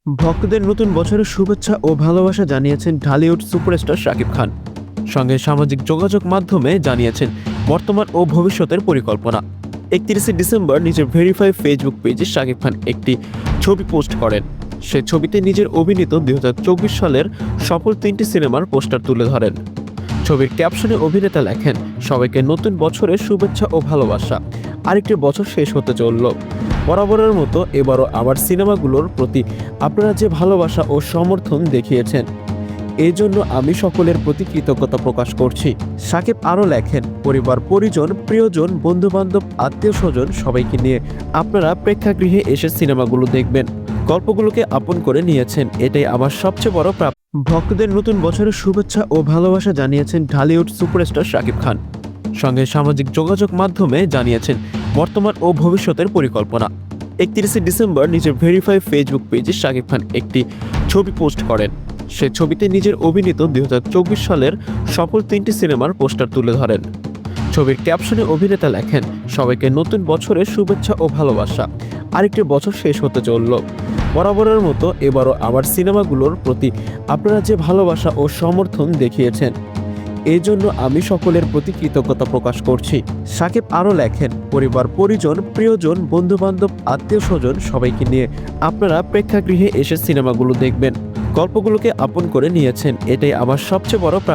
ভক্তদের নতুন বছরের শুভেচ্ছা ও ভালোবাসা জানিয়েছেন ঢালিউড সুপারস্টার শাকিব খান। সঙ্গে সামাজিক যোগাযোগ মাধ্যমে জানিয়েছেন বর্তমান ও ভবিষ্যতের পরিকল্পনা। 31শে ডিসেম্বর নিজের ভেরিফাই ফেসবুক পেজে শাকিব খান একটি ছবি পোস্ট করেন। সে ছবিতে নিজের অভিনীত 2024 সালের সফল 3টি সিনেমার পোস্টার তুলে ধরেন। ছবির ক্যাপশনে অভিনেতা লেখেন, সবাইকে নতুন বছরের শুভেচ্ছা ও ভালোবাসা। আরেকটি বছর শেষ হতে চলল। বরাবরের মতো এবারও আবার সিনেমাগুলোর প্রতি আপনারা যে ভালোবাসা ও সমর্থন দেখিয়েছেন, এই জন্য আমি সকলের প্রতি কৃতজ্ঞতা প্রকাশ করছি। সাকিব আরও লেখেন, পরিবার পরিজন প্রিয়জন বন্ধুবান্ধব আত্মীয় স্বজন সবাইকে নিয়ে আপনারা প্রেক্ষাগৃহে এসে সিনেমাগুলো দেখবেন, গল্পগুলোকে আপন করে নিয়েছেন, এটাই আমার সবচেয়ে বড় প্রাপ্তি। ভক্তদের নতুন বছরের শুভেচ্ছা ও ভালোবাসা জানিয়েছেন ঢালিউড সুপারস্টার শাকিব খান। সঙ্গে সামাজিক যোগাযোগ মাধ্যমে জানিয়েছেন বর্তমান ও ভবিষ্যতের পরিকল্পনা। 31শে ডিসেম্বর নিজের ভেরিফাই ফেসবুক পেজে শাকিব খান একটি ছবি পোস্ট করেন। সে ছবিতে নিজের অভিনীত 2024 সালের সফল 3টি সিনেমার পোস্টার তুলে ধরেন। ছবির ক্যাপশনে অভিনেতা লেখেন, সবাইকে নতুন বছরের শুভেচ্ছা ও ভালোবাসা। আরেকটি বছর শেষ হতে চলল। বরাবরের মতো এবারও আবার সিনেমাগুলোর প্রতি আপনারা যে ভালোবাসা ও সমর্থন দেখিয়েছেন, এই জন্য আমি সকলের প্রতি কৃতজ্ঞতা প্রকাশ করছি। সাকিব আরও লেখেন, পরিবার পরিজন প্রিয়জন বন্ধুবান্ধব আত্মীয় স্বজন সবাইকে নিয়ে আপনারা প্রেক্ষাগৃহে এসে সিনেমাগুলো দেখবেন, গল্পগুলোকে আপন করে নিয়েছেন, এটাই আমার সবচেয়ে বড় প্রাপ্তি।